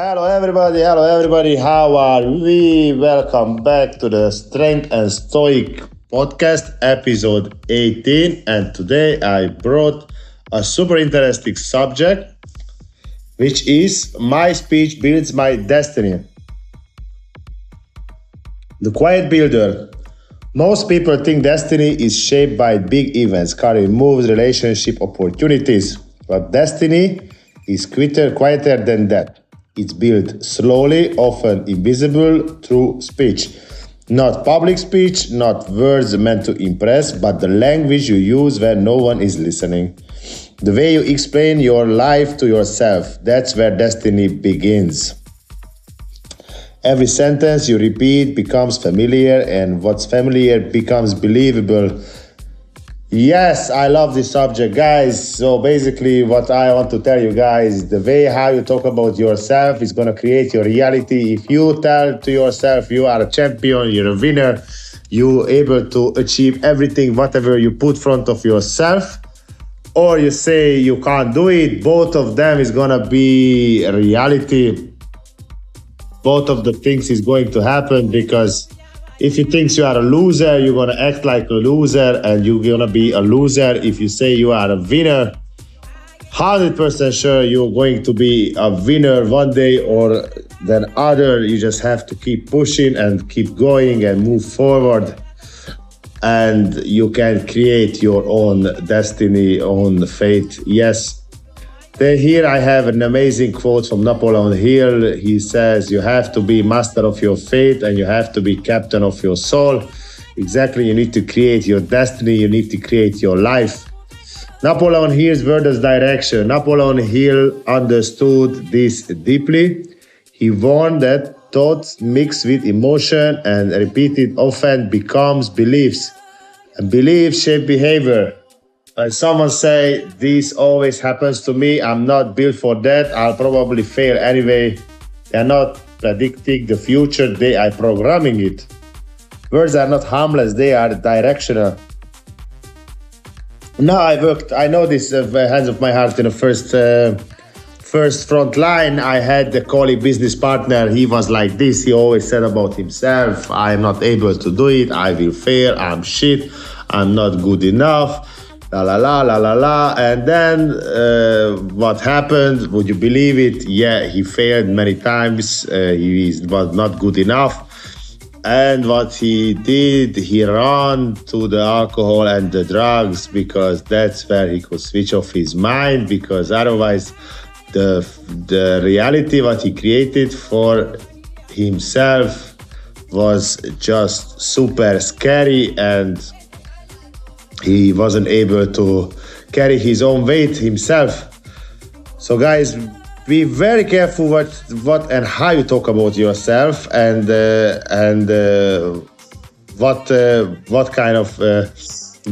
Hello everybody, how are we? Welcome back to the Strength and Stoic podcast, episode 18. And today I brought a super interesting subject, which is my speech builds my destiny. The quiet builder. Most people think destiny is shaped by big events, career moves, relationship opportunities. But destiny is quieter than that. It's built slowly, often invisible, through speech. Not public speech, not words meant to impress, but the language you use when no one is listening. The way you explain your life to yourself, that's where destiny begins. Every sentence you repeat becomes familiar, and what's familiar becomes believable. Yes, I love this subject, guys. So basically what I want to tell you guys, the way how you talk about yourself is going to create your reality. If you tell to yourself you are a champion, you're a winner, you're able to achieve everything, whatever you put in front of yourself, or you say you can't do it, both of them is going to be a reality. Both of the things is going to happen, because if you think you are a loser, you're going to act like a loser and you're going to be a loser. If you say you are a winner, 100% sure you're going to be a winner one day or the other. You just have to keep pushing and keep going and move forward. And you can create your own destiny, own fate. Yes. Here I have an amazing quote from Napoleon Hill. He says, you have to be master of your fate and you have to be captain of your soul. Exactly, you need to create your destiny, you need to create your life. Napoleon Hill's words direction. Napoleon Hill understood this deeply. He warned that thoughts mixed with emotion and repeated often becomes beliefs. And beliefs shape behavior. When someone say, this always happens to me, I'm not built for that, I'll probably fail anyway. They're not predicting the future, they are programming it. Words are not harmless, they are directional. Now I know this hands of my heart in the first front line. I had the colleague business partner, he was like this, he always said about himself, I'm not able to do it, I will fail, I'm shit, I'm not good enough. La la la la la la. And then what happened? Would you believe it? Yeah, he failed many times. He was not good enough. And what he did, he ran to the alcohol and the drugs, because that's where he could switch off his mind, because otherwise the reality what he created for himself was just super scary, and he wasn't able to carry his own weight himself. So guys, be very careful what and how you talk about yourself, and what kind of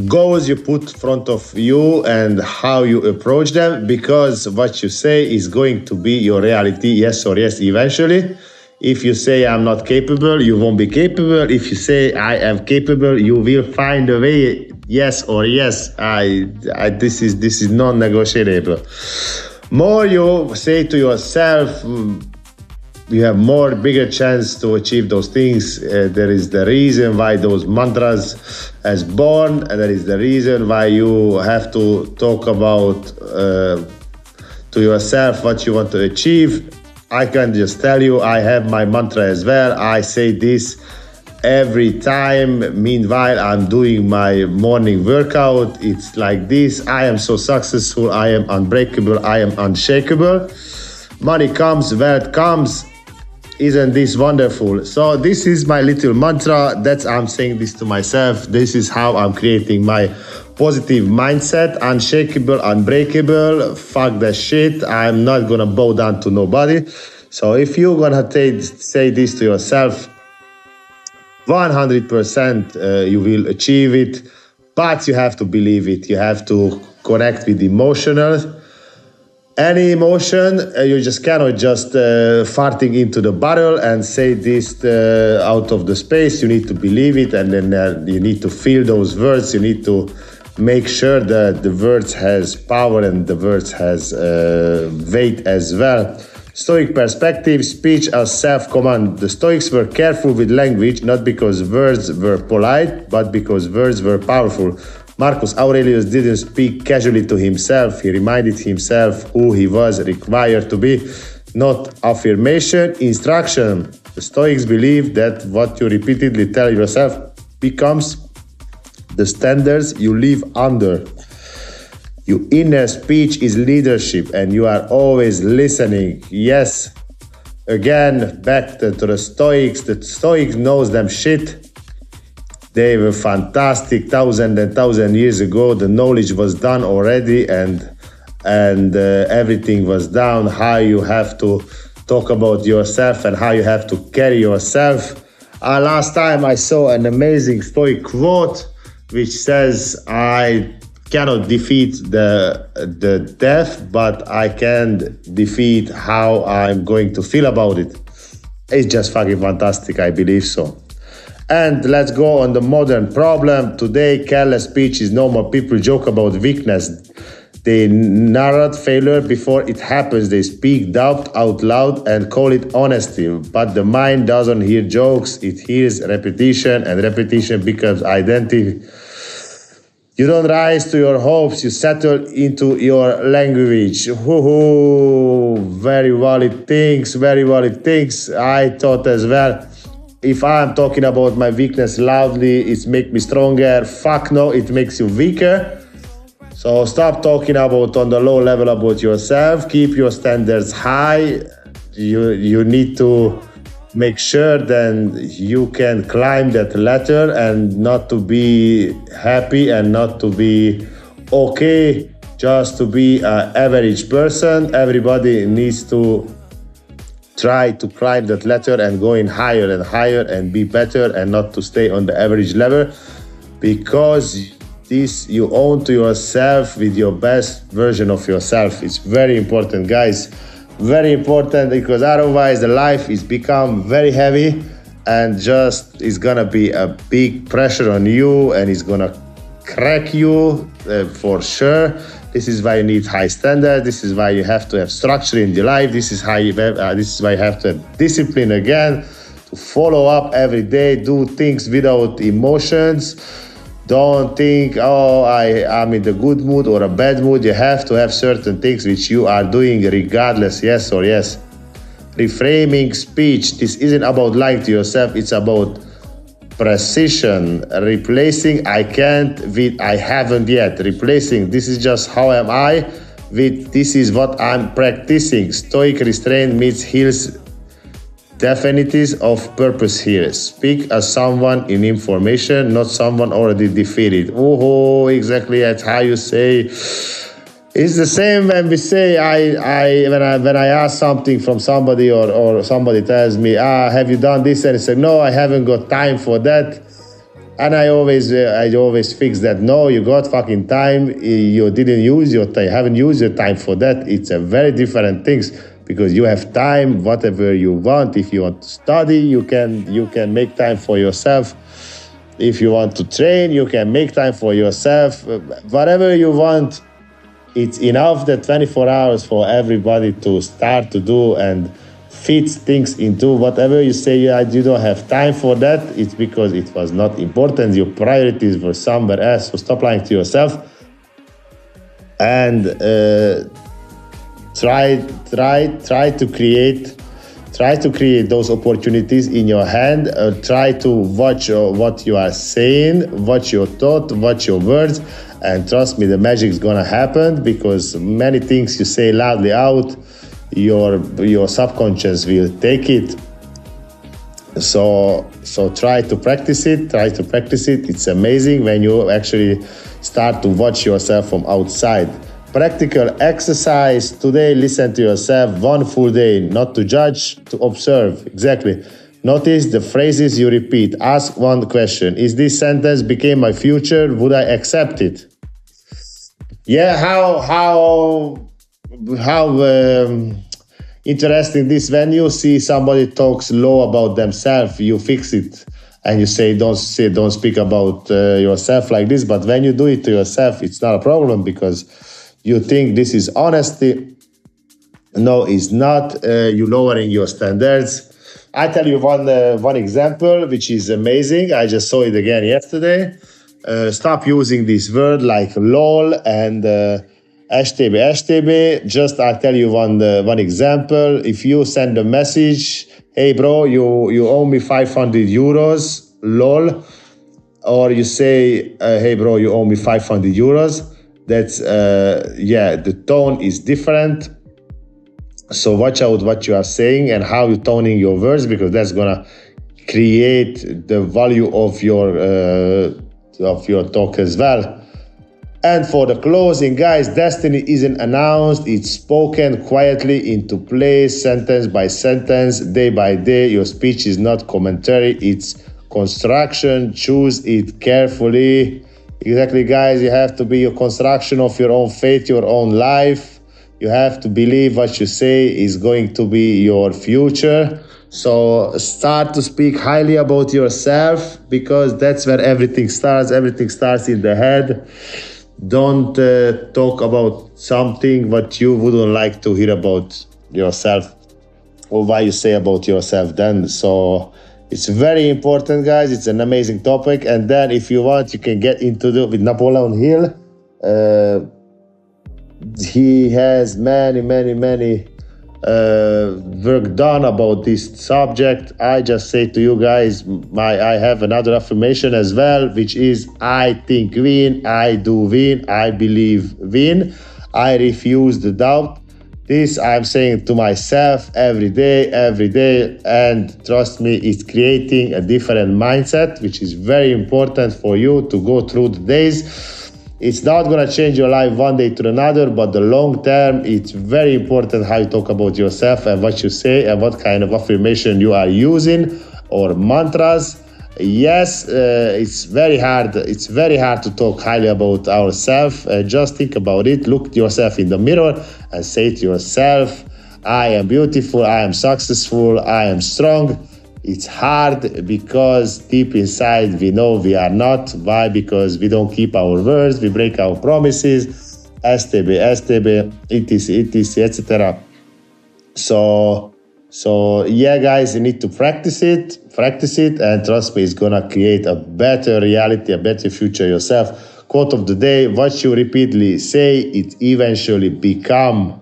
goals you put in front of you and how you approach them, because what you say is going to be your reality, yes or yes, eventually. If you say I'm not capable, you won't be capable. If you say I am capable, you will find a way, yes or yes. This is non-negotiable. More you say to yourself, you have bigger chance to achieve those things. There is the reason why those mantras as born, and that is the reason why you have to talk about to yourself what you want to achieve. I can just tell you, I have my mantra as well. I say this every time. Meanwhile, I'm doing my morning workout. It's like this. I am so successful. I am unbreakable. I am unshakable. Money comes, wealth comes. Isn't this wonderful? So this is my little mantra. I'm saying this to myself. This is how I'm creating my positive mindset. Unshakable, unbreakable. Fuck that shit. I'm not gonna bow down to nobody. So if you're gonna say this to yourself, 100% you will achieve it. But you have to believe it. You have to connect with emotional. Any emotion, you just cannot just farting into the bottle and say this out of the space. You need to believe it, and then you need to feel those words. You need to make sure that the words has power and the words has weight as well. Stoic perspective, speech as self-command. The Stoics were careful with language, not because words were polite, but because words were powerful. Marcus Aurelius didn't speak casually to himself. He reminded himself who he was required to be. Not affirmation, instruction. The Stoics believe that what you repeatedly tell yourself becomes the standards you live under. Your inner speech is leadership, and you are always listening. Yes, again, back to the Stoics. The Stoics knows them shit. They were fantastic 1,000 years ago. The knowledge was done already, and everything was down. How you have to talk about yourself and how you have to carry yourself. Last time I saw an amazing Stoic quote which says, I cannot defeat the death, but I can defeat how I'm going to feel about it. It's just fucking fantastic, I believe so. And let's go on the modern problem. Today, careless speech is normal. People joke about weakness. They narrate failure before it happens. They speak doubt out loud and call it honesty. But the mind doesn't hear jokes. It hears repetition, and repetition becomes identity. You don't rise to your hopes. You settle into your language. Very valid things, very valid things. I thought as well. If I'm talking about my weakness loudly, it makes me stronger. Fuck no, it makes you weaker. So stop talking about on the low level about yourself. Keep your standards high. You need to make sure that you can climb that ladder and not to be happy and not to be okay, just to be an average person. Everybody needs to try to climb that ladder and going higher and higher and be better, and not to stay on the average level, because this you own to yourself with your best version of yourself. It's very important, guys. Very important, because otherwise the life is become very heavy and just is gonna be a big pressure on you, and it's gonna crack you for sure. This is why you need high standards. This is why you have to have structure in your life. This is why you have to have discipline again, to follow up every day, do things without emotions. Don't think, oh, I'm in the good mood or a bad mood. You have to have certain things which you are doing regardless, yes or yes. Reframing speech. This isn't about lying to yourself. It's about precision. Replacing I can't with I haven't yet. Replacing this is just how am I with this is what I'm practicing. Stoic restraint meets Hill's definiteness of purpose here. Speak as someone in information, not someone already defeated. Oh, exactly, that's how you say. It's the same when we say when I ask something from somebody, or somebody tells me, have you done this? And I say, no, I haven't got time for that. And I always fix that. No, you got fucking time. You didn't use your time. Haven't used your time for that. It's a very different things, because you have time, whatever you want. If you want to study, you can make time for yourself. If you want to train, you can make time for yourself. Whatever you want. It's enough that 24 hours for everybody to start to do and fit things into whatever you say. You don't have time for that. It's because it was not important. Your priorities were somewhere else. So stop lying to yourself and try to create those opportunities in your hand. Try to watch what you are saying, watch your thought, watch your words. And trust me, the magic is gonna happen, because many things you say loudly out, your subconscious will take it. So try to practice it. It's amazing when you actually start to watch yourself from outside. Practical exercise today. Listen to yourself one full day, not to judge, to observe. Exactly. Notice the phrases you repeat. Ask one question. Is this sentence became my future? Would I accept it? Yeah, how interesting this. When you see somebody talks low about themselves, you fix it and you say, don't speak about yourself like this. But when you do it to yourself, it's not a problem, because you think this is honesty. No, it's not. You lowering your standards. I tell you one example, which is amazing. I just saw it again yesterday. Stop using this word like lol and STB. Just I tell you one example. If you send a message, hey bro, you owe me 500 euros, lol, or you say, hey bro, you owe me 500 euros. That's yeah, the tone is different. So watch out what you are saying and how you're toning your words, because that's gonna create the value of your talk as well. And for the closing, guys, destiny isn't announced, it's spoken quietly into place, sentence by sentence, day by day. Your speech is not commentary, it's construction. Choose it carefully. Exactly, guys, you have to be your construction of your own fate, your own life. You have to believe what you say is going to be your future. So start to speak highly about yourself, because that's where everything starts. Everything starts in the head. Don't talk about something what you wouldn't like to hear about yourself, or what you say about yourself then. So it's very important, guys. It's an amazing topic. And then if you want, you can get into it with Napoleon Hill. He has many work done about this subject. I just say to you guys, I have another affirmation as well, which is I think win, I do win, I believe win, I refuse the doubt. This I'm saying to myself every day, and trust me, it's creating a different mindset, which is very important for you to go through the days. It's not going to change your life one day to another, but the long term, it's very important how you talk about yourself and what you say and what kind of affirmation you are using or mantras. Yes, it's very hard. It's very hard to talk highly about ourselves. Just think about it. Look yourself in the mirror and say to yourself, I am beautiful, I am successful, I am strong. It's hard because deep inside we know we are not. Why? Because we don't keep our words, we break our promises, STB, etc. So yeah, guys, you need to practice it, and trust me, it's gonna create a better reality, a better future yourself. Quote of the day: what you repeatedly say, it eventually become.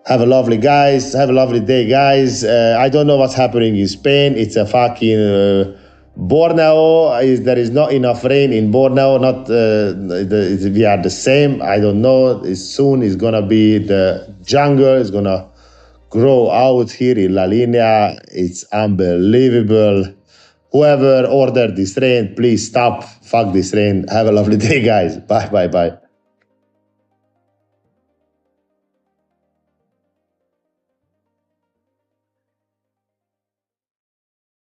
Have a lovely day, guys. I don't know what's happening in Spain. It's a fucking Borneo. There is not enough rain in Borneo. We are the same. I don't know. Soon it's gonna be the jungle. It's gonna grow out here in La Linea. It's unbelievable. Whoever ordered this rain, please stop. Fuck this rain. Have a lovely day, guys. Bye.